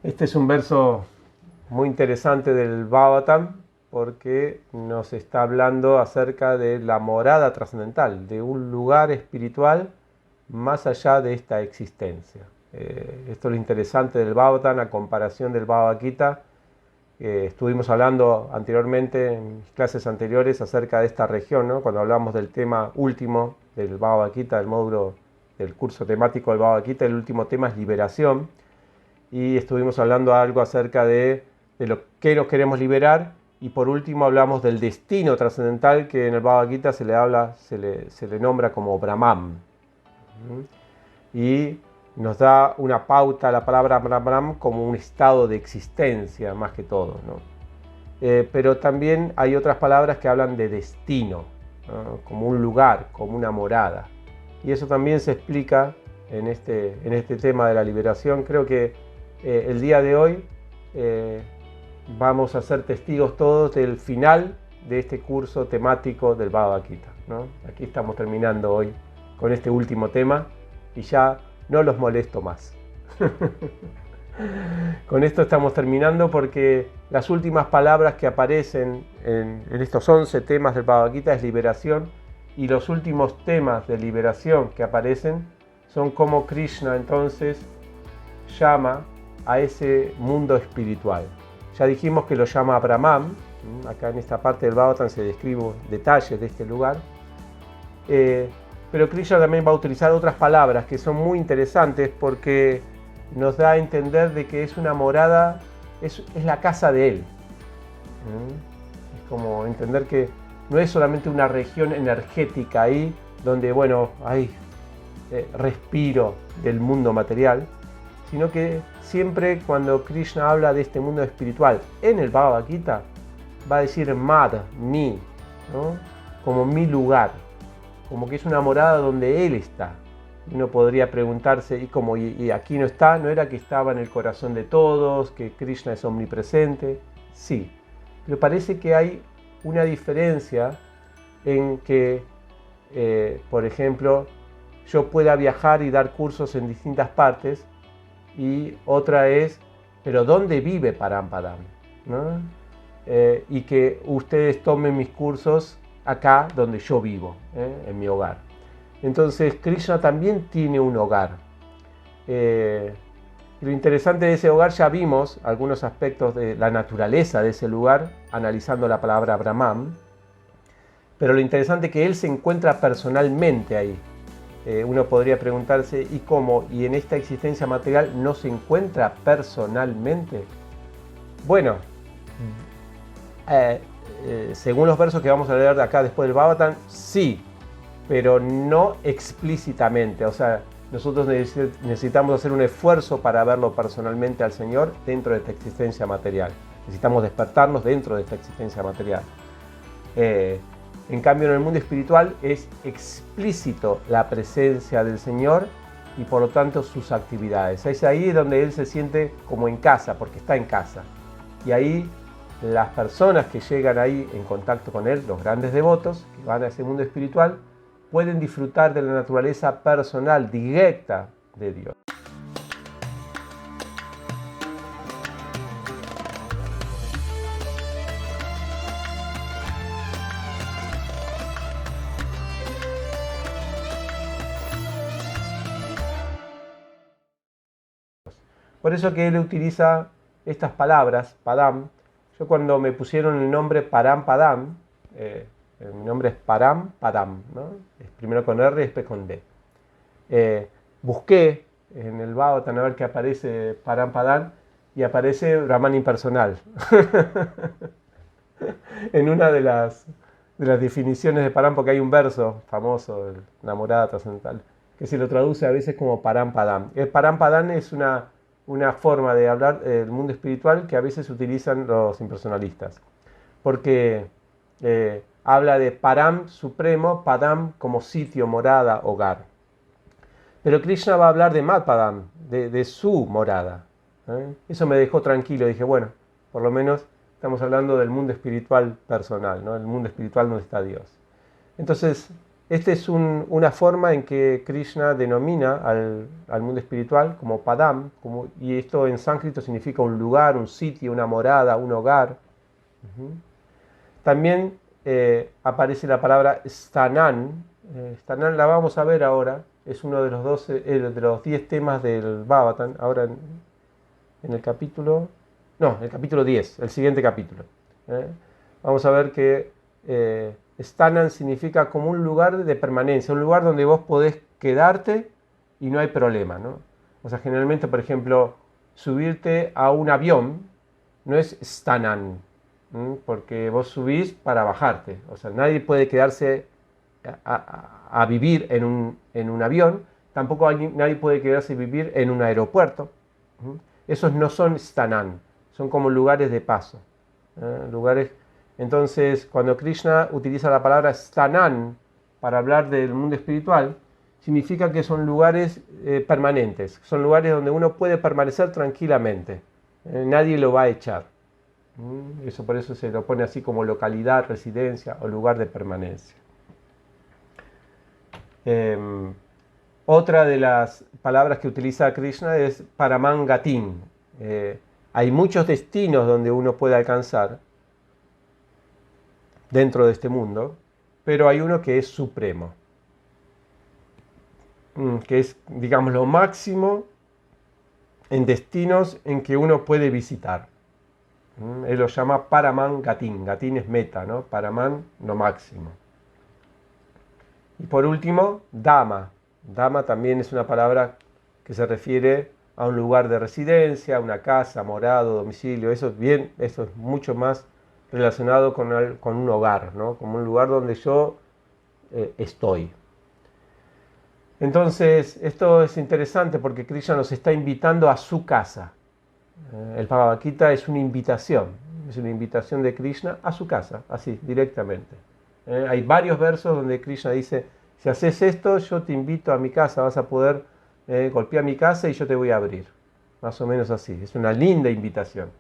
Este es un verso muy interesante del Bhagavatam porque nos está hablando acerca de la morada trascendental, de un lugar espiritual más allá de esta existencia. Esto es lo interesante del Bhagavatam a comparación del Bhagavad Gita. Estuvimos hablando anteriormente, en mis clases anteriores, acerca de esta región, ¿no? Cuando hablamos del tema último del Bhagavad Gita, del módulo del curso temático del Bhagavad Gita, el último tema es liberación. Y estuvimos hablando algo acerca de lo que nos queremos liberar, y por último hablamos del destino trascendental, que en el Bhagavad Gita se le nombra como Brahman. Y nos da una pauta la palabra Brahman como un estado de existencia más que todo, ¿no? Pero también hay otras palabras que hablan de destino, ¿no? Como un lugar, como una morada. Y eso también se explica en este tema de la liberación. Creo que el día de hoy vamos a ser testigos todos del final de este curso temático del Bhagavad Gita, ¿no? Aquí estamos terminando hoy con este último tema y ya no los molesto más. Con esto estamos terminando porque las últimas palabras que aparecen en estos 11 temas del Bhagavad Gita es liberación, y los últimos temas de liberación que aparecen son como Krishna entonces llama a ese mundo espiritual. Ya dijimos que lo llama Brahman. Acá en esta parte del Bhagavatam se describe detalles de este lugar. Pero Krishna también va a utilizar otras palabras que son muy interesantes porque nos da a entender de que es una morada, es la casa de él. Es como entender que no es solamente una región energética ahí donde, bueno, hay respiro del mundo material, sino que siempre cuando Krishna habla de este mundo espiritual en el Bhagavad Gita, va a decir Mad, mi, ¿no? Como mi lugar, como que es una morada donde él está. Uno podría preguntarse, ¿y aquí no está? ¿No era que estaba en el corazón de todos, que Krishna es omnipresente? Sí, pero parece que hay una diferencia en que, por ejemplo, yo pueda viajar y dar cursos en distintas partes, y otra es, pero ¿dónde vive Parampadam? ¿No? Y que ustedes tomen mis cursos acá donde yo vivo, en mi hogar. Entonces Krishna también tiene un hogar. Lo interesante de ese hogar, ya vimos algunos aspectos de la naturaleza de ese lugar analizando la palabra Brahman, pero lo interesante es que él se encuentra personalmente ahí. Uno podría preguntarse, ¿y cómo? ¿Y en esta existencia material no se encuentra personalmente? Bueno, según los versos que vamos a leer de acá después del Bhagavatam, sí, pero no explícitamente. O sea, nosotros necesitamos hacer un esfuerzo para verlo personalmente al Señor dentro de esta existencia material. Necesitamos despertarnos dentro de esta existencia material. En cambio, en el mundo espiritual es explícito la presencia del Señor y por lo tanto sus actividades. Es ahí donde Él se siente como en casa, porque está en casa. Y ahí las personas que llegan ahí en contacto con Él, los grandes devotos que van a ese mundo espiritual, pueden disfrutar de la naturaleza personal, directa de Dios. Por eso que él utiliza estas palabras, Padam. Yo cuando me pusieron el nombre Param Padam, mi nombre es Param Padam, ¿no? Es primero con R y después con D. Busqué en el Bhagavatam a ver qué aparece Param Padam, y aparece Brahman impersonal. En una de las definiciones de Param, porque hay un verso famoso, la morada trascendental, que se lo traduce a veces como Param Padam. El Param Padam es una forma de hablar del mundo espiritual que a veces utilizan los impersonalistas, porque habla de Param supremo, Padam como sitio, morada, hogar. Pero Krishna va a hablar de Madpadam, de su morada. Eso me dejó tranquilo. Dije, bueno, por lo menos estamos hablando del mundo espiritual personal, ¿no? El mundo espiritual donde está Dios. Entonces, Esta es una forma en que Krishna denomina al mundo espiritual como Padam, y esto en sánscrito significa un lugar, un sitio, una morada, un hogar. También aparece la palabra Stanan. Stanan la vamos a ver ahora, es uno de los 10 temas del Bhagavatam, ahora en el capítulo, no, en el capítulo 10, el siguiente capítulo. Vamos a ver que Stanan significa como un lugar de permanencia, un lugar donde vos podés quedarte y no hay problema, ¿no? O sea, generalmente, por ejemplo, subirte a un avión no es Stanan, porque vos subís para bajarte. O sea, nadie puede quedarse a vivir en un avión, tampoco nadie puede quedarse a vivir en un aeropuerto. Esos no son Stanan, son como lugares de paso. Lugares. Entonces, cuando Krishna utiliza la palabra Stanan para hablar del mundo espiritual, significa que son lugares permanentes, son lugares donde uno puede permanecer tranquilamente, nadie lo va a echar. Por eso se lo pone así como localidad, residencia o lugar de permanencia. Otra de las palabras que utiliza Krishna es Paramangatim. Hay muchos destinos donde uno puede alcanzar dentro de este mundo, pero hay uno que es supremo, que es, digamos, lo máximo en destinos en que uno puede visitar. Él lo llama Paraman Gatin. Gatin es meta, ¿no? Paraman, lo máximo. Y por último, Dhamma. Dhamma también es una palabra que se refiere a un lugar de residencia, una casa, morado, domicilio. Eso es mucho más relacionado con un hogar, ¿no? Como un lugar donde yo estoy. Entonces, esto es interesante porque Krishna nos está invitando a su casa. El Bhagavad Gita es una invitación de Krishna a su casa, así, directamente. Hay varios versos donde Krishna dice, si haces esto, yo te invito a mi casa, vas a poder golpear mi casa y yo te voy a abrir. Más o menos así, es una linda invitación.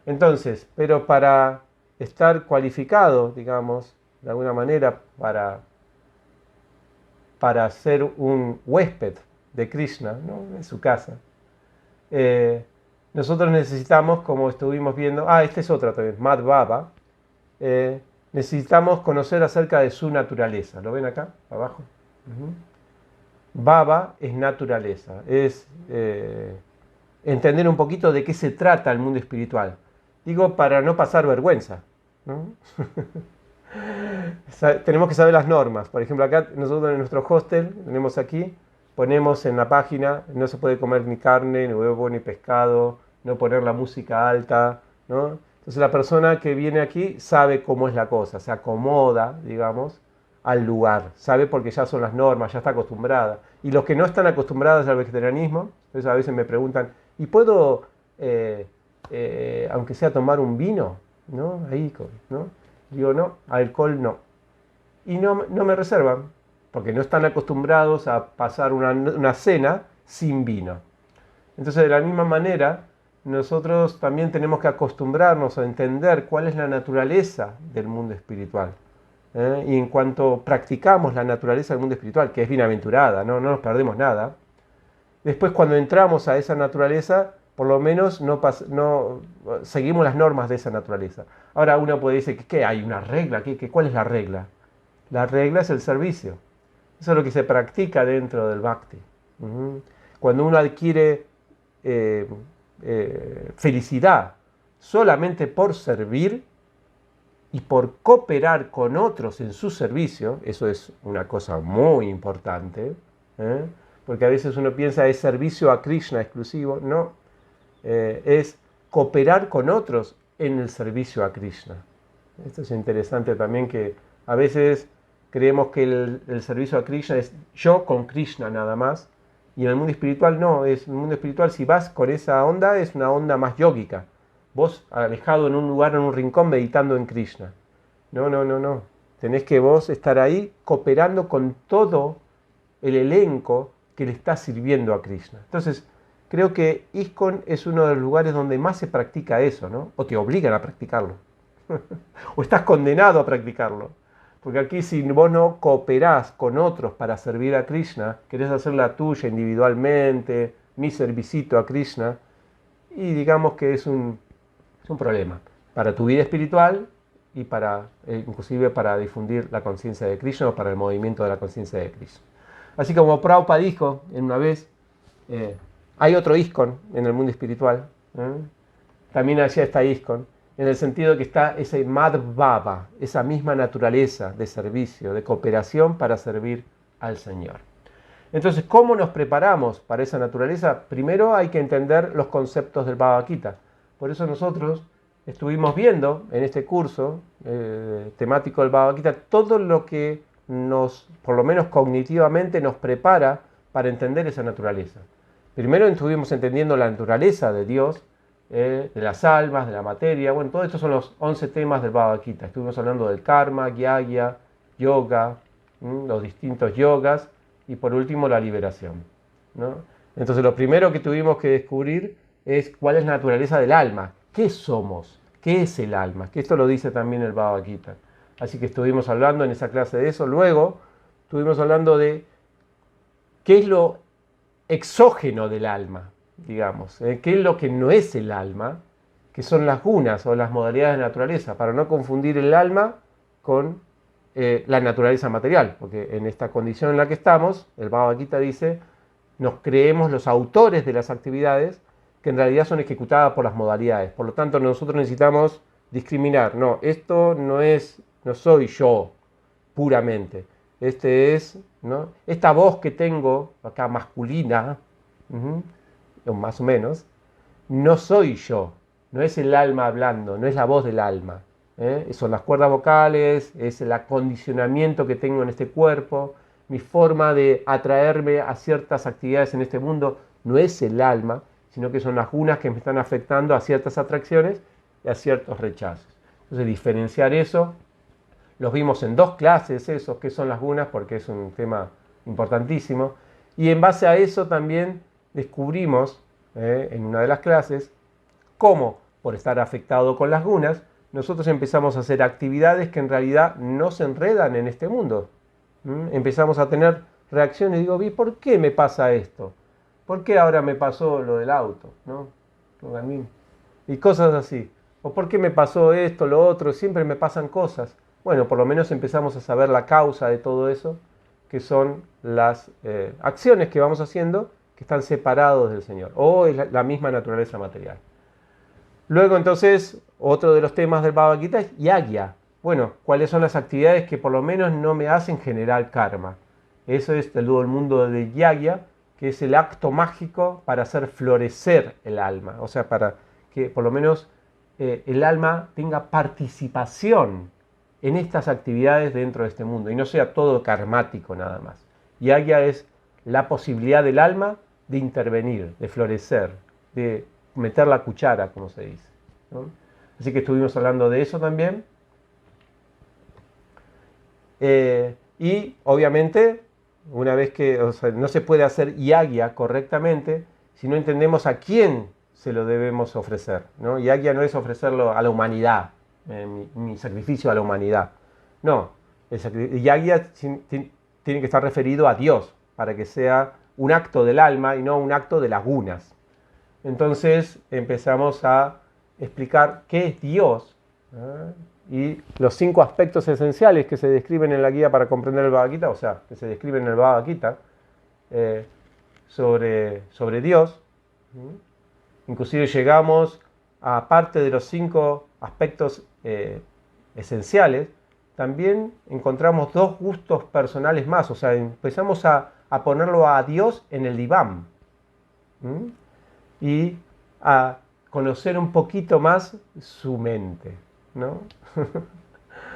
Entonces, pero para estar cualificado, digamos, de alguna manera, para ser un huésped de Krishna, ¿no? En su casa, nosotros necesitamos, como estuvimos viendo, esta es otra también, Madhvava, necesitamos conocer acerca de su naturaleza. ¿Lo ven acá, abajo? Bhava es naturaleza, es entender un poquito de qué se trata el mundo espiritual. Digo, para no pasar vergüenza, ¿no? Tenemos que saber las normas. Por ejemplo, acá nosotros en nuestro hostel, tenemos aquí, ponemos en la página, no se puede comer ni carne, ni huevo, ni pescado, no poner la música alta, ¿no? Entonces la persona que viene aquí sabe cómo es la cosa, se acomoda, digamos, al lugar, sabe porque ya son las normas, ya está acostumbrada. Y los que no están acostumbrados al vegetarianismo, entonces a veces me preguntan, ¿y puedo, aunque sea tomar un vino? ¿No? Ahí, ¿no? Digo, no, alcohol no. Y no me reservan, porque no están acostumbrados a pasar una cena sin vino. Entonces, de la misma manera, nosotros también tenemos que acostumbrarnos a entender cuál es la naturaleza del mundo espiritual. Y en cuanto practicamos la naturaleza del mundo espiritual, que es bienaventurada, no nos perdemos nada, después cuando entramos a esa naturaleza, por lo menos no seguimos las normas de esa naturaleza. Ahora uno puede decir, ¿qué? ¿Hay una regla? ¿Cuál es la regla? La regla es el servicio. Eso es lo que se practica dentro del bhakti. Cuando uno adquiere felicidad solamente por servir y por cooperar con otros en su servicio, eso es una cosa muy importante, porque a veces uno piensa es servicio a Krishna exclusivo, no, es cooperar con otros en el servicio a Krishna. Esto es interesante también, que a veces creemos que el servicio a Krishna es yo con Krishna nada más, y en el mundo espiritual no, el mundo espiritual, si vas con esa onda, es una onda más yógica. Vos alejado en un lugar, en un rincón, meditando en Krishna. No. Tenés que vos estar ahí cooperando con todo el elenco que le está sirviendo a Krishna. Entonces, creo que ISKCON es uno de los lugares donde más se practica eso, ¿no? O te obligan a practicarlo. O estás condenado a practicarlo. Porque aquí si vos no cooperás con otros para servir a Krishna, querés hacer la tuya individualmente, mi servicito a Krishna, y digamos que es un problema para tu vida espiritual y para, inclusive para difundir la conciencia de Krishna o para el movimiento de la conciencia de Krishna. Así como Prabhupada dijo en una vez, hay otro ISKCON en el mundo espiritual, también allá está ISKCON, en el sentido que está ese Madhvava, esa misma naturaleza de servicio, de cooperación para servir al Señor. Entonces, ¿cómo nos preparamos para esa naturaleza? Primero hay que entender los conceptos del Bhagavad Gita. Por eso nosotros estuvimos viendo en este curso temático del Bhagavad Gita todo lo que por lo menos cognitivamente, nos prepara para entender esa naturaleza. Primero estuvimos entendiendo la naturaleza de Dios, de las almas, de la materia. Bueno, todos estos son los 11 temas del Bhagavad Gita. Estuvimos hablando del karma, gyaya, yoga, los distintos yogas y por último la liberación, ¿no? Entonces lo primero que tuvimos que descubrir es cuál es la naturaleza del alma. ¿Qué somos? ¿Qué es el alma? Que esto lo dice también el Bhagavad Gita. Así que estuvimos hablando en esa clase de eso. Luego estuvimos hablando de qué es lo exógeno del alma, digamos, qué es lo que no es el alma, que son las gunas o las modalidades de naturaleza, para no confundir el alma con la naturaleza material, porque en esta condición en la que estamos, el Bhagavad Gita dice, nos creemos los autores de las actividades que en realidad son ejecutadas por las modalidades. Por lo tanto, nosotros necesitamos discriminar. No, esto no soy yo puramente. Este es, ¿no? Esta voz que tengo acá masculina, más o menos, no soy yo, no es el alma hablando, no es la voz del alma. Son las cuerdas vocales, es el acondicionamiento que tengo en este cuerpo, mi forma de atraerme a ciertas actividades en este mundo, no es el alma, sino que son las gunas que me están afectando a ciertas atracciones y a ciertos rechazos. Entonces, diferenciar eso, los vimos en 2 clases, esos que son las gunas, porque es un tema importantísimo. Y en base a eso también descubrimos, en una de las clases, cómo, por estar afectado con las gunas, nosotros empezamos a hacer actividades que en realidad no se enredan en este mundo. Empezamos a tener reacciones y digo, ¿por qué me pasa esto? ¿Por qué ahora me pasó lo del auto? ¿No? Y cosas así. ¿O por qué me pasó esto, lo otro? Siempre me pasan cosas. Bueno, por lo menos empezamos a saber la causa de todo eso, que son las acciones que vamos haciendo que están separados del Señor, o es la misma naturaleza material. Luego entonces, otro de los temas del Bhagavad Gita es yagya. Bueno, ¿cuáles son las actividades que por lo menos no me hacen generar karma? Eso es todo el mundo de yagya, que es el acto mágico para hacer florecer el alma, o sea, para que por lo menos el alma tenga participación en estas actividades dentro de este mundo y no sea todo karmático nada más. Yagya es la posibilidad del alma de intervenir, de florecer, de meter la cuchara, como se dice, ¿no? Así que estuvimos hablando de eso también. Y obviamente, una vez que no se puede hacer yagya correctamente si no entendemos a quién se lo debemos ofrecer, ¿no? Yagya no es ofrecerlo a la humanidad, mi sacrificio a la humanidad. No, el yagya tiene que estar referido a Dios para que sea un acto del alma y no un acto de las gunas. Entonces empezamos a explicar qué es Dios, y los 5 aspectos esenciales que se describen en la guía para comprender el Bhagavad Gita, o sea, que se describen en el Bhagavad Gita sobre Dios. Inclusive llegamos a parte de los 5 aspectos esenciales, también encontramos 2 gustos personales más, o sea, empezamos a ponerlo a Dios en el diván y a conocer un poquito más su mente, ¿no?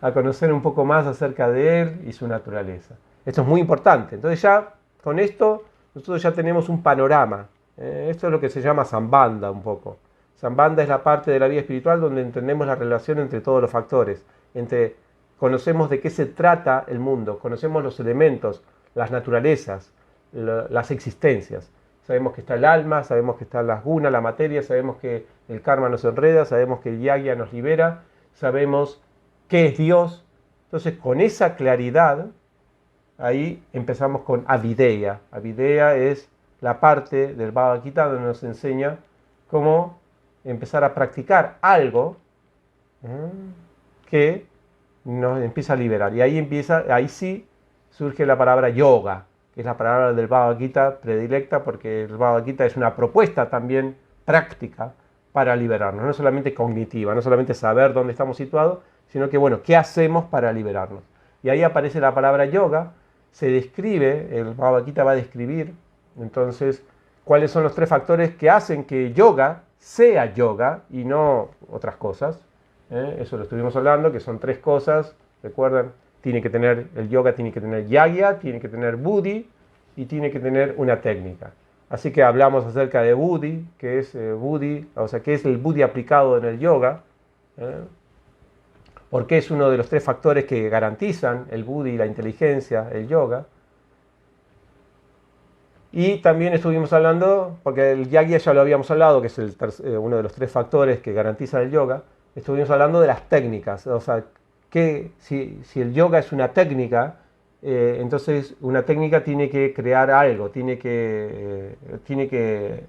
A conocer un poco más acerca de él y su naturaleza. Esto es muy importante. Entonces ya con esto nosotros ya tenemos un panorama. Esto es lo que se llama Sambandha un poco. Sambandha es la parte de la vida espiritual donde entendemos la relación entre todos los factores. Conocemos de qué se trata el mundo, conocemos los elementos, las naturalezas, las existencias. Sabemos que está el alma, sabemos que está las gunas, la materia, sabemos que el karma nos enreda, sabemos que el yagya nos libera, sabemos qué es Dios. Entonces, con esa claridad, ahí empezamos con Avideya. Avideya es la parte del Bhagavad Gita donde nos enseña cómo empezar a practicar algo que nos empieza a liberar. Y ahí sí surge la palabra yoga, que es la palabra del Bhagavad Gita predilecta, porque el Bhagavad Gita es una propuesta también práctica para liberarnos, no solamente cognitiva, no solamente saber dónde estamos situados, sino que, bueno, ¿qué hacemos para liberarnos? Y ahí aparece la palabra yoga, se describe, el Bhagavad Gita va a describir, entonces, cuáles son los 3 factores que hacen que yoga sea yoga y no otras cosas. Eso lo estuvimos hablando, que son 3 cosas, recuerdan, el yoga tiene que tener yagya, tiene que tener buddhi y tiene que tener una técnica. Así que hablamos acerca de buddhi, que es que es el buddhi aplicado en el yoga, porque es uno de los 3 factores que garantizan el buddhi, la inteligencia, el yoga. Y también estuvimos hablando, porque el yagya ya lo habíamos hablado, que es uno de los 3 factores que garantizan el yoga, estuvimos hablando de las técnicas, o sea, que si el yoga es una técnica, entonces una técnica tiene que crear algo, tiene que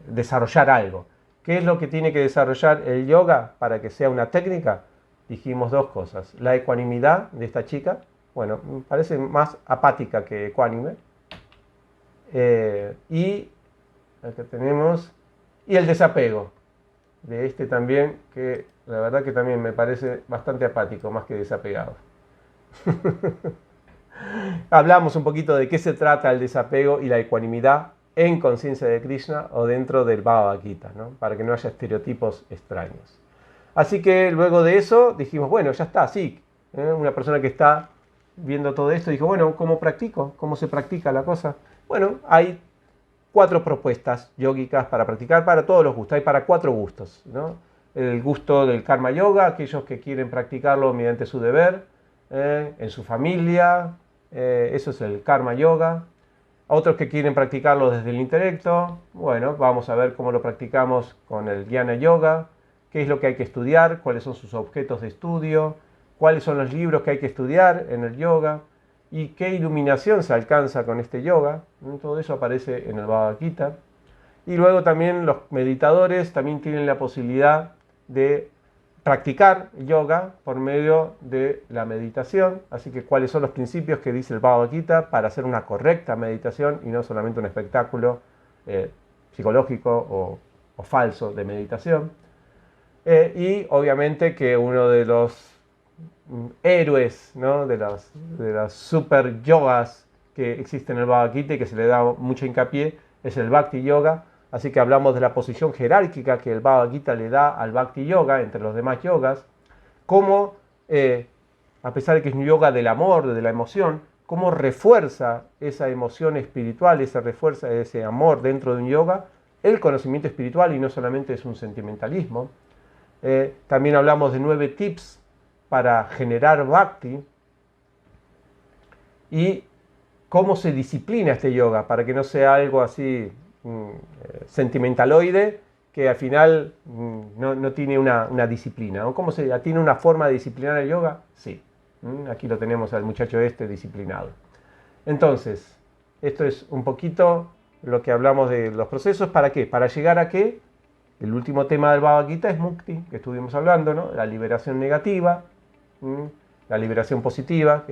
desarrollar algo. ¿Qué es lo que tiene que desarrollar el yoga para que sea una técnica? Dijimos 2 cosas. La ecuanimidad de esta chica, bueno, parece más apática que ecuánime. Y acá tenemos, y el desapego de este también, que la verdad que también me parece bastante apático, más que desapegado. Hablamos un poquito de qué se trata el desapego y la ecuanimidad en conciencia de Krishna o dentro del Bhagavad Gita, ¿no? Para que no haya estereotipos extraños. Así que luego de eso dijimos, bueno, ya está, sí. Una persona que está viendo todo esto dijo, bueno, ¿cómo practico? ¿Cómo se practica la cosa? Bueno, hay 4 propuestas yógicas para practicar para todos los gustos. Hay para 4 gustos, ¿no? El gusto del karma yoga, aquellos que quieren practicarlo mediante su deber, en su familia, eso es el karma yoga. Otros que quieren practicarlo desde el intelecto, bueno, vamos a ver cómo lo practicamos con el jnana yoga, qué es lo que hay que estudiar, cuáles son sus objetos de estudio, cuáles son los libros que hay que estudiar en el yoga y qué iluminación se alcanza con este yoga. Todo eso aparece en el Bhagavad Gita. Y luego también los meditadores también tienen la posibilidad de practicar yoga por medio de la meditación. Así que cuáles son los principios que dice el Bhagavad Gita para hacer una correcta meditación y no solamente un espectáculo psicológico o falso de meditación. Y obviamente que uno de los héroes, ¿no? de las super yogas que existen en el Bhagavad Gita y que se le da mucho hincapié es el Bhakti Yoga. Así que hablamos de la posición jerárquica que el Bhagavad Gita le da al Bhakti Yoga entre los demás yogas, cómo, a pesar de que es un yoga del amor, de la emoción, cómo refuerza esa emoción espiritual, refuerza ese amor dentro de un yoga, el conocimiento espiritual y no solamente es un sentimentalismo. También hablamos de 9 tips para generar bhakti y cómo se disciplina este yoga para que no sea algo así sentimentaloide que al final no tiene una disciplina. ¿No? ¿Cómo tiene una forma de disciplinar el yoga? Sí. Aquí lo tenemos al muchacho disciplinado. Entonces, esto es un poquito lo que hablamos de los procesos. ¿Para qué? Para llegar a qué. El último tema del Bhagavad Gita es Mukti, que estuvimos hablando, ¿no? La liberación negativa, la liberación positiva,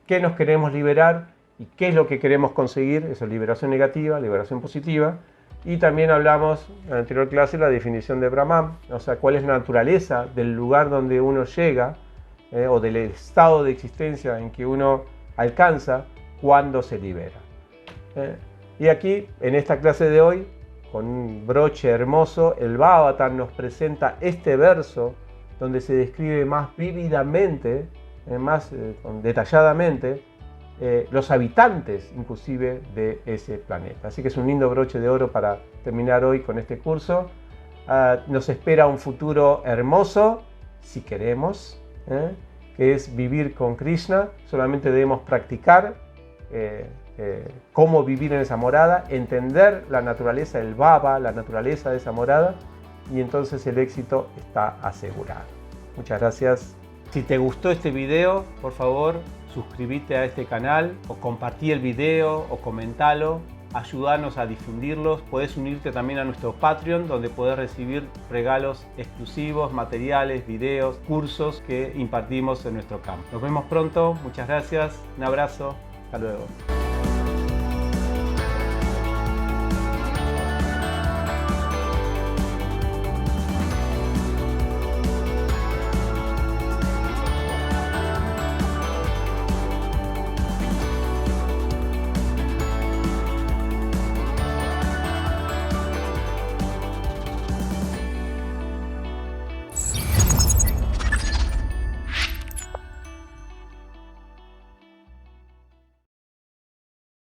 qué nos queremos liberar y qué es lo que queremos conseguir, eso es liberación negativa, liberación positiva. Y también hablamos en la anterior clase de la definición de Brahman, o sea, cuál es la naturaleza del lugar donde uno llega o del estado de existencia en que uno alcanza cuando se libera. Y aquí, en esta clase de hoy, con un broche hermoso, el Bhagavatam nos presenta este verso donde se describe más vívidamente, más detalladamente, los habitantes inclusive de ese planeta. Así que es un lindo broche de oro para terminar hoy con este curso. Nos espera un futuro hermoso, si queremos, que es vivir con Krishna. Solamente debemos practicar cómo vivir en esa morada, entender la naturaleza del Baba, la naturaleza de esa morada, y entonces el éxito está asegurado. Muchas gracias. Si te gustó este video, por favor, suscríbete a este canal o compartí el video o comentalo. Ayúdanos a difundirlos. Puedes unirte también a nuestro Patreon, donde podés recibir regalos exclusivos, materiales, videos, cursos que impartimos en nuestro campo. Nos vemos pronto. Muchas gracias. Un abrazo. Hasta luego.